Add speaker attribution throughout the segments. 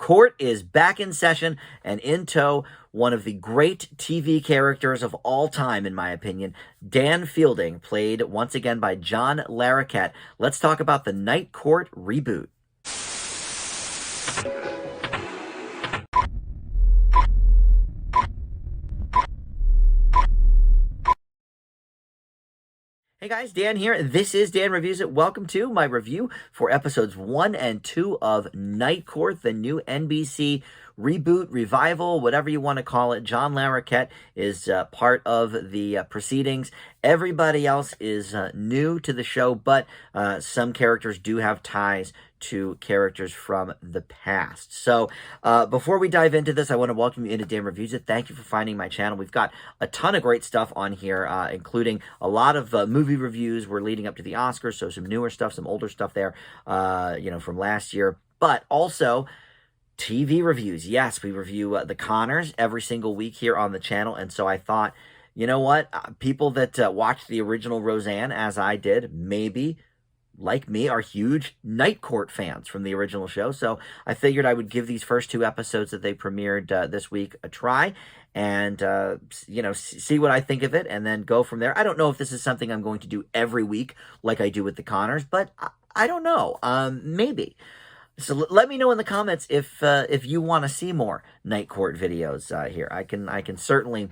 Speaker 1: Court is back in session and in tow. One of the great TV characters of all time, in my opinion, Dan Fielding, played once again by John Laroquette. Let's talk about the Night Court reboot. Hey guys, Dan here. This is Dan Reviews It. Welcome to my review for episodes 1 and 2 of Night Court, the new NBC reboot, revival, whatever you want to call it. John Laroquette is part of the proceedings. Everybody else is new to the show, but some characters do have ties to characters from the past. So before we dive into this, I want to welcome you into Dan Reviews It. Thank you for finding my channel. We've got a ton of great stuff on here, including a lot of movie reviews. We're leading up to the Oscars, so some newer stuff, some older stuff there, from last year. But also TV reviews. Yes, we review The Conners every single week here on the channel, and so I thought, you know what? People that watched the original Roseanne, as I did, maybe like me, are huge Night Court fans from the original show. So I figured I would give these first 2 episodes that they premiered this week a try and, see what I think of it and then go from there. I don't know if this is something I'm going to do every week like I do with The Conners, but I don't know. Maybe. So let me know in the comments if you want to see more Night Court videos here. I can certainly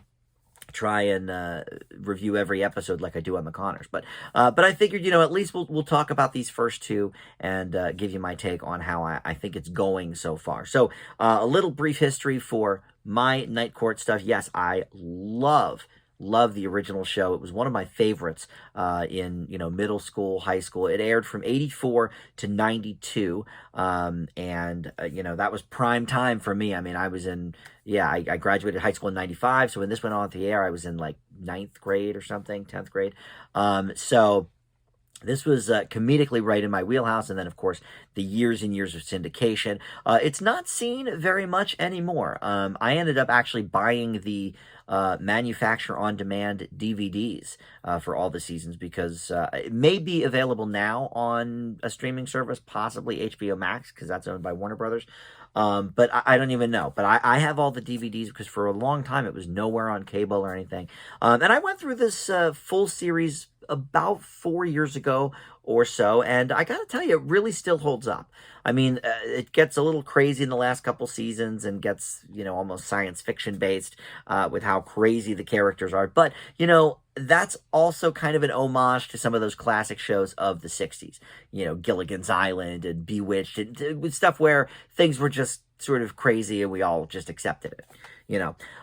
Speaker 1: try and review every episode like I do on The Conners. But I figured, at least we'll talk about these first 2 and give you my take on how I think it's going so far. So a little brief history for my Night Court stuff. Yes, I love the original show. It was one of my favorites in, middle school, high school. It aired from 84 to 92. That was prime time for me. I mean, I was I graduated high school in 95. So when this went on the air, I was in like 9th grade or something, 10th grade. So this was comedically right in my wheelhouse. And then, of course, the years and years of syndication. It's not seen very much anymore. I ended up actually buying the manufacturer-on-demand DVDs for all the seasons because it may be available now on a streaming service, possibly HBO Max, because that's owned by Warner Brothers. But I don't even know. But I have all the DVDs because for a long time it was nowhere on cable or anything. And I went through this full series about 4 years ago or so, and I gotta tell you, it really still holds up. I mean, it gets a little crazy in the last couple seasons and gets, almost science fiction based with how crazy the characters are. But, that's also kind of an homage to some of those classic shows of the 60s. Gilligan's Island and Bewitched, and stuff where things were just sort of crazy and we all just accepted it,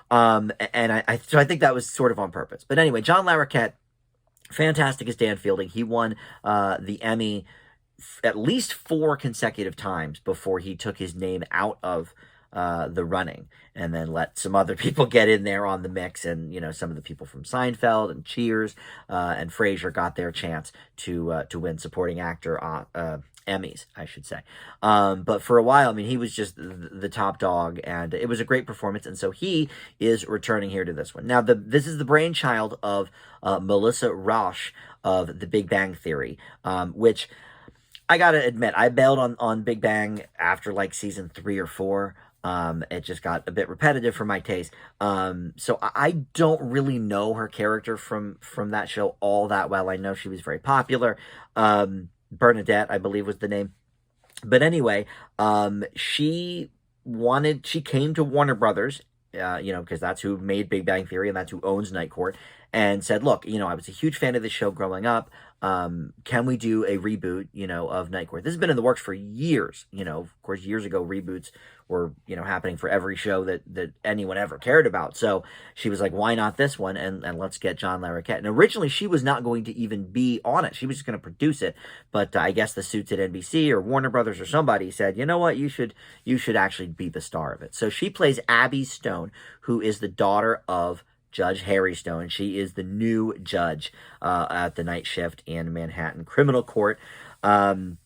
Speaker 1: So I think that was sort of on purpose. But anyway, John Laroquette, fantastic as Dan Fielding. He won the Emmy at least 4 consecutive times before he took his name out of the running and then let some other people get in there on the mix. And, some of the people from Seinfeld and Cheers and Frasier got their chance to win supporting actor Emmys, I should say. But for a while, he was just the top dog, and it was a great performance. And so he is returning here to this one. Now, this is the brainchild of Melissa Rauch of The Big Bang Theory, which I got to admit, I bailed on Big Bang after like season 3 or 4. It just got a bit repetitive for my taste. So I don't really know her character from that show all that well. I know she was very popular. Bernadette, I believe, was the name. But anyway, she came to Warner Brothers, because that's who made Big Bang Theory and that's who owns Night Court, and said, look, I was a huge fan of the show growing up. Can we do a reboot, of Night Court? This has been in the works for years. Of course, years ago, reboots were, happening for every show that anyone ever cared about. So she was like, why not this one? And let's get John Laroquette. And originally, she was not going to even be on it. She was just going to produce it. But I guess the suits at NBC or Warner Brothers or somebody said, you know what, you should actually be the star of it. So she plays Abby Stone, who is the daughter of Judge Harry Stone. She is the new judge at the night shift in Manhattan Criminal Court. Harry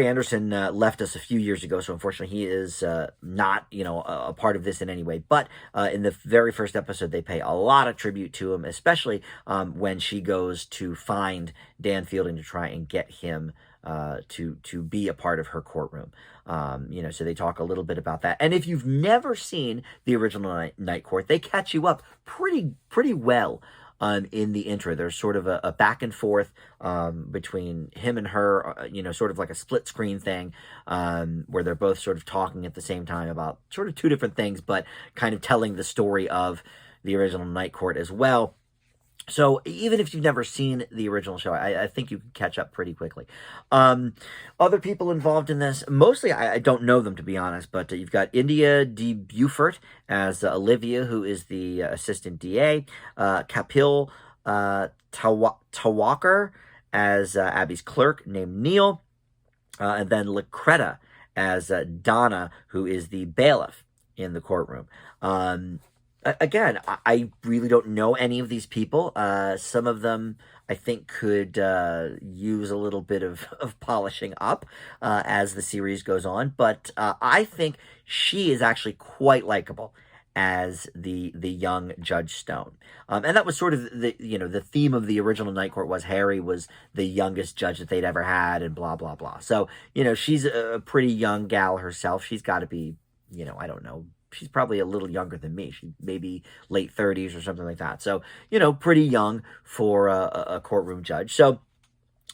Speaker 1: Anderson left us a few years ago, so unfortunately he is not, a part of this in any way. But in the very first episode, they pay a lot of tribute to him, especially when she goes to find Dan Fielding to try and get him to be a part of her courtroom. So they talk a little bit about that. And if you've never seen the original Night Court, they catch you up pretty well. In the intro, there's sort of a back and forth between him and her, sort of like a split screen thing, where they're both sort of talking at the same time about sort of two different things, but kind of telling the story of the original Night Court as well. So even if you've never seen the original show, I think you can catch up pretty quickly. Other people involved in this, mostly I don't know them, to be honest, but you've got India de Beaufort as Olivia, who is the assistant DA, Kapil Tawakar as Abby's clerk named Neil, and then Laroquette as Donna, who is the bailiff in the courtroom. Again, I really don't know any of these people. Some of them I think could use a little bit of polishing up as the series goes on. But I think she is actually quite likable as the young Judge Stone. And that was sort of the theme of the original Night Court was Harry was the youngest judge that they'd ever had and blah, blah, blah. So, she's a pretty young gal herself. She's got to be, I don't know, she's probably a little younger than me. She's maybe late 30s or something like that. So, pretty young for a courtroom judge. So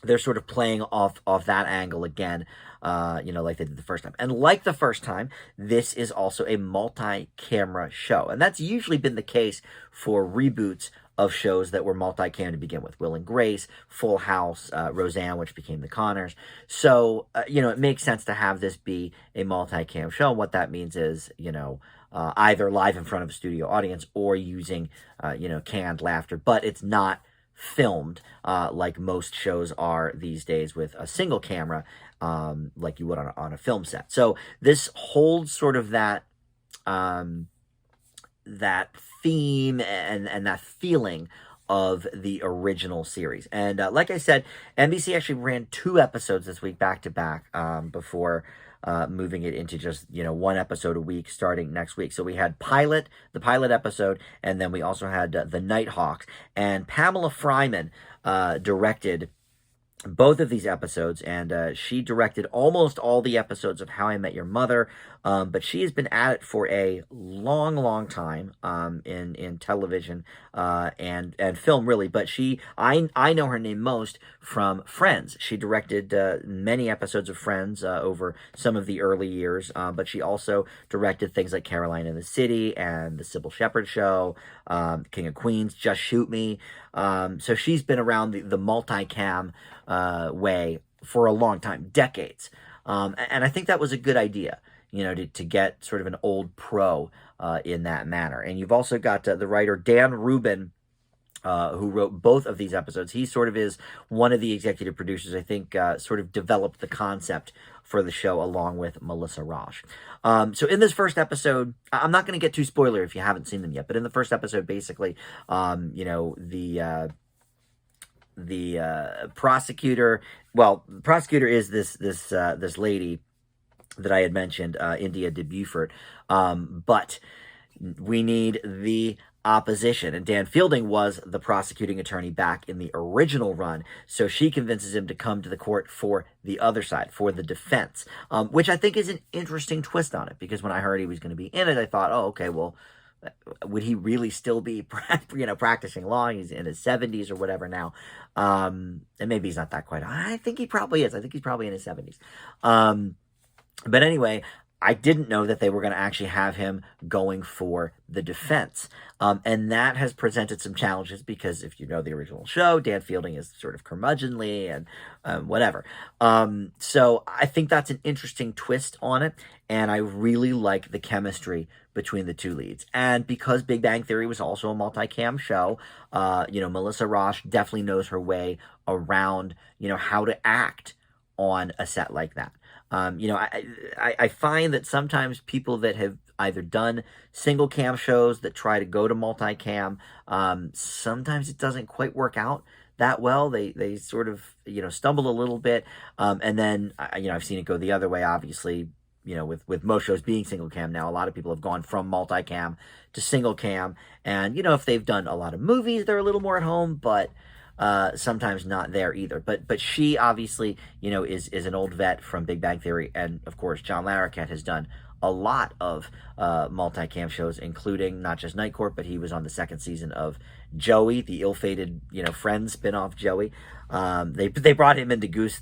Speaker 1: they're sort of playing off that angle again, like they did the first time. And like the first time, this is also a multi-camera show. And that's usually been the case for reboots of shows that were multi-cam to begin with. Will and Grace, Full House, Roseanne, which became The Connors. So, it makes sense to have this be a multi-cam show. And what that means is, either live in front of a studio audience or using, canned laughter. But it's not filmed like most shows are these days with a single camera, like you would on a film set. So this holds sort of that theme and that feeling of the original series. And like I said, NBC actually ran 2 episodes this week back to back before moving it into just, one episode a week starting next week. So we had the pilot episode, and then we also had the Nighthawks. And Pamela Fryman directed both of these episodes, and she directed almost all the episodes of How I Met Your Mother, but she has been at it for a long time in television and film, really. But I know her name most from Friends. She directed many episodes of Friends over some of the early years, but she also directed things like Caroline in the City and The Sybil Shepherd Show, King of Queens, Just Shoot Me. So she's been around the multicam way for a long time, decades. And I think that was a good idea, to get sort of an old pro in that manner. And you've also got the writer Dan Rubin, who wrote both of these episodes. He sort of is one of the executive producers, I think, sort of developed the concept for the show along with Melissa Roche. So in this first episode, I'm not going to get too spoiler if you haven't seen them yet, but in the first episode, basically, the prosecutor, the prosecutor is this lady that I had mentioned, India de Beaufort, but we need the opposition, and Dan Fielding was the prosecuting attorney back in the original run, so she convinces him to come to the court for the other side, for the defense, which I think is an interesting twist on it, because when I heard he was going to be in it, I thought, oh, okay, well, would he really still be, practicing law? He's in his 70s or whatever now. And maybe he's not that quite. I think he probably is. I think he's probably in his 70s. But anyway, I didn't know that they were going to actually have him going for the defense. And that has presented some challenges because if you know the original show, Dan Fielding is sort of curmudgeonly and whatever. So I think that's an interesting twist on it. And I really like the chemistry between the two leads. And because Big Bang Theory was also a multicam show, Melissa Roche definitely knows her way around, how to act on a set like that. I find that sometimes people that have either done single cam shows that try to go to multicam, sometimes it doesn't quite work out that well. They sort of, stumble a little bit. And then, I've seen it go the other way, obviously, with most shows being single cam now, a lot of people have gone from multicam to single cam. And, if they've done a lot of movies, they're a little more at home, but sometimes not there either. But she obviously, is an old vet from Big Bang Theory, and of course John Larroquette has done a lot of multicam shows, including not just Night Court, but he was on the second season of Joey, the ill-fated Friends spinoff Joey. They brought him in to goose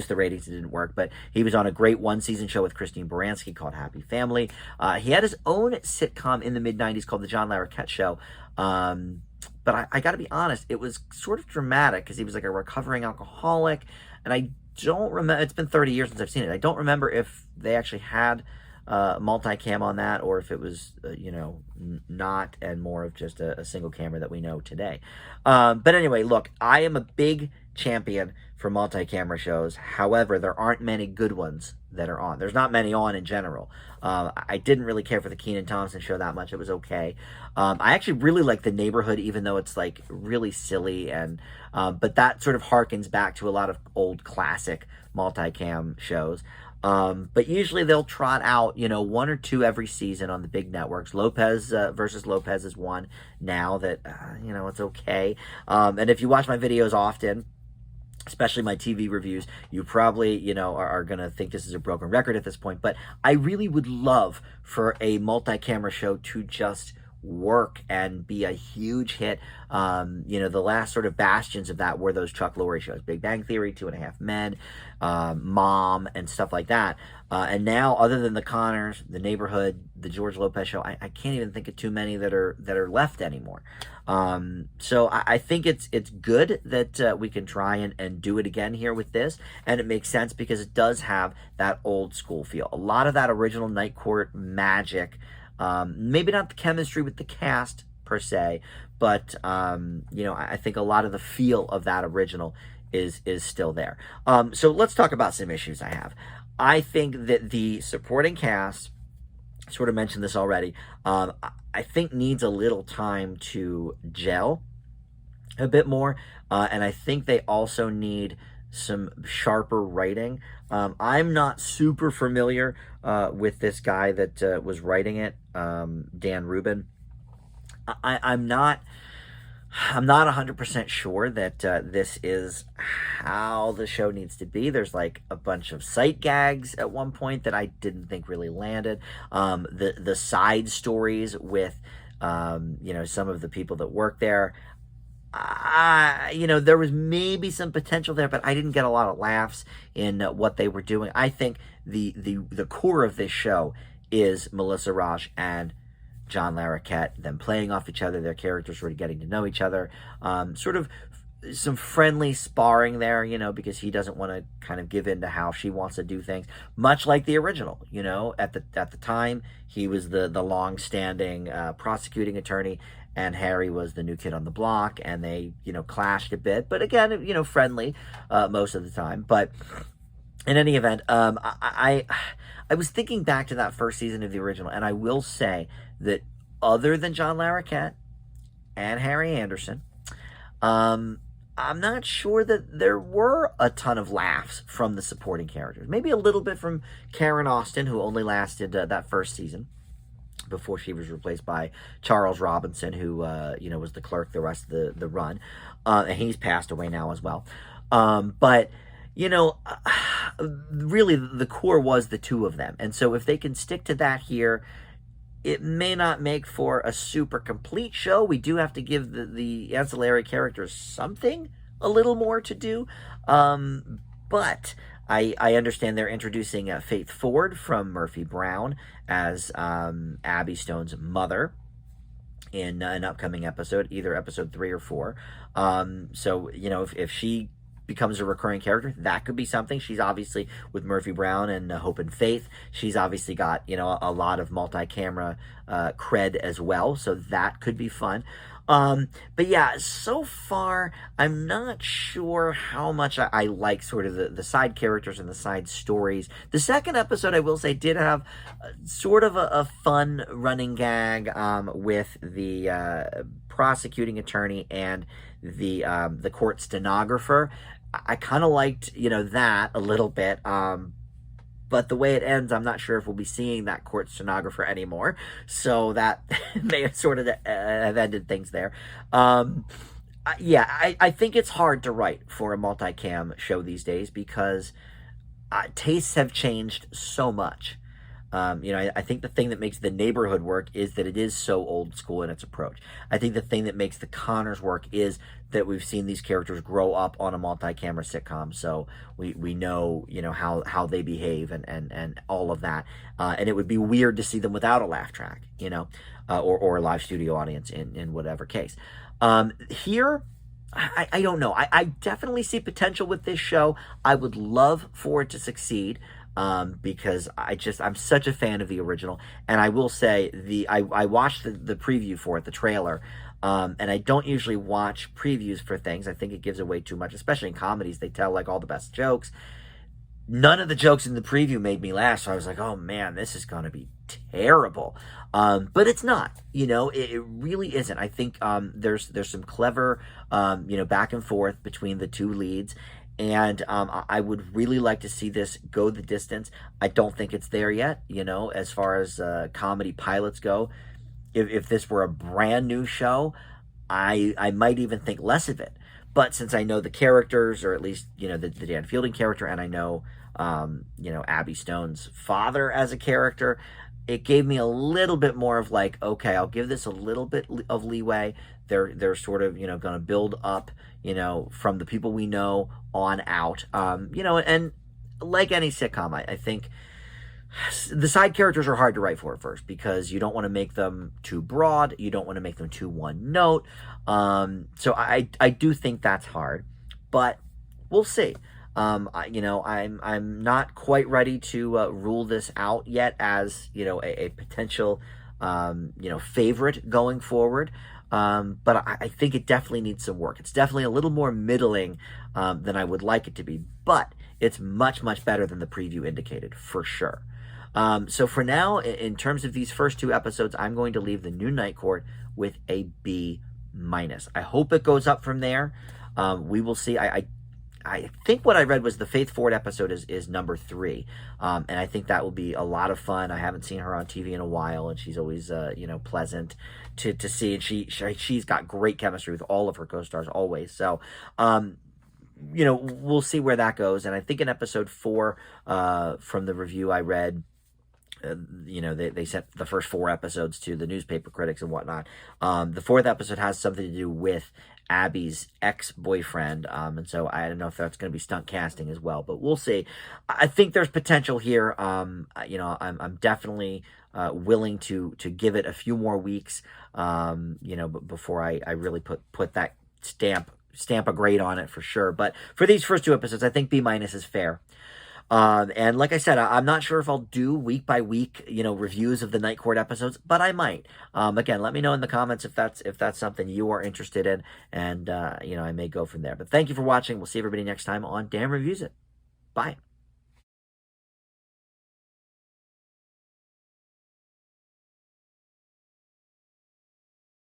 Speaker 1: the ratings. It didn't work, but he was on a great one-season show with Christine Baranski called Happy Family. He had his own sitcom in the mid-90s called The John Larroquette Show. But I got to be honest, it was sort of dramatic because he was like a recovering alcoholic, and I don't remember. It's been 30 years since I've seen it. I don't remember if they actually had multicam on that, or if it was not, and more of just a single camera that we know today. But anyway, look, I am a big champion for multi-camera shows. However, there aren't many good ones that are on. There's not many on in general. I didn't really care for the Kenan Thompson show that much. It was okay. I actually really like The Neighborhood, even though it's like really silly, and but that sort of harkens back to a lot of old classic multicam shows. But usually they'll trot out, one or two every season on the big networks. Lopez versus Lopez is one now that, it's okay. And if you watch my videos often, especially my TV reviews, you probably, are going to think this is a broken record at this point. But I really would love for a multi-camera show to just work and be a huge hit. The last sort of bastions of that were those Chuck Lorre shows, Big Bang Theory, 2.5 Men, Mom, and stuff like that. And now, other than the Connors, The Neighborhood, the George Lopez show, I can't even think of too many that are left anymore. So I think it's good that we can try and do it again here with this, and it makes sense because it does have that old school feel. A lot of that original Night Court magic. Maybe not the chemistry with the cast per se, but I think a lot of the feel of that original is still there. So let's talk about some issues I have. I think that the supporting cast, sort of mentioned this already, I think needs a little time to gel a bit more, and I think they also need some sharper writing. I'm not super familiar with this guy that was writing it, Dan Rubin. I'm not 100% sure that this is how the show needs to be. There's like a bunch of sight gags at one point that I didn't think really landed. The side stories with some of the people that work there, there was maybe some potential there, but I didn't get a lot of laughs in what they were doing. I think the core of this show is Melissa Rauch and John Larroquette, them playing off each other, their characters sort of getting to know each other, sort of some friendly sparring there, because he doesn't want to kind of give in to how she wants to do things, much like the original. At the time, he was the long-standing prosecuting attorney, and Harry was the new kid on the block, and they clashed a bit, but again, friendly most of the time. But in any event, I was thinking back to that first season of the original, and I will say that other than John Larroquette and Harry Anderson, I'm not sure that there were a ton of laughs from the supporting characters. Maybe a little bit from Karen Austin, who only lasted that first season before she was replaced by Charles Robinson, who was the clerk the rest of the run, and he's passed away now as well. But really the core was the two of them, and so if they can stick to that here, it may not make for a super complete show. We do have to give the ancillary characters something a little more to do, but I understand they're introducing Faith Ford from Murphy Brown as Abby Stone's mother in an upcoming episode, either episode 3 or 4. So, if she becomes a recurring character, that could be something. She's obviously with Murphy Brown and Hope and Faith. She's obviously got, a lot of multi-camera cred as well, so that could be fun. But yeah, so far, I'm not sure how much I like sort of the side characters and the side stories. The second episode, I will say, did have sort of a fun running gag with the prosecuting attorney and the court stenographer. I kind of liked, that a little bit. But the way it ends, I'm not sure if we'll be seeing that court stenographer anymore. So that may have sort of have ended things there. I think it's hard to write for a multicam show these days because tastes have changed so much. I think the thing that makes The Neighborhood work is that it is so old school in its approach. I think the thing that makes The Conners work is that we've seen these characters grow up on a multi-camera sitcom, so we know how they behave and all of that. And it would be weird to see them without a laugh track, or a live studio audience in whatever case. Here. I don't know. I definitely see potential with this show. I would love for it to succeed. Because I'm such a fan of the original, and I will say I watched the preview for it, the trailer, and I don't usually watch previews for things. I think it gives away too much, especially in comedies. They tell like all the best jokes. None of the jokes in the preview made me laugh, so I was like, oh man, this is gonna be terrible. But it's not, it really isn't. I think there's some clever back and forth between the two leads. And I would really like to see this go the distance. I don't think it's there yet, as far as comedy pilots go. If this were a brand new show, I might even think less of it. But since I know the characters, or at least, the Dan Fielding character, and I know, Abby Stone's father as a character, it gave me a little bit more of like, okay, I'll give this a little bit of leeway. They're sort of, going to build up, from the people we know on out. And like any sitcom, I think the side characters are hard to write for at first because you don't want to make them too broad. You don't want to make them too one note. So I do think that's hard, but we'll see. I'm not quite ready to rule this out yet as, a potential, favorite going forward. But I think it definitely needs some work. It's definitely a little more middling than I would like it to be, but it's much, much better than the preview indicated, for sure. So for now, in terms of these first two episodes, I'm going to leave The New Night Court with a B-. I hope it goes up from there. We will see. I think what I read was the Faith Ford episode is number 3. And I think that will be a lot of fun. I haven't seen her on TV in a while, and she's always, pleasant to see. And she's got great chemistry with all of her co-stars always. So, we'll see where that goes. And I think in episode 4, from the review I read, they sent the first 4 episodes to the newspaper critics and whatnot. The 4th episode has something to do with Abby's ex-boyfriend, and so I don't know if that's going to be stunt casting as well, but we'll see. I think there's potential here. I'm definitely willing to give it a few more weeks, before I really put that stamp a grade on it for sure. But for these first 2 episodes, I think B- is fair. And like I said, I'm not sure if I'll do week by week, reviews of the Night Court episodes, but I might. Again, let me know in the comments if that's something you are interested in, and I may go from there. But thank you for watching. We'll see everybody next time on Dan Reviews It. Bye.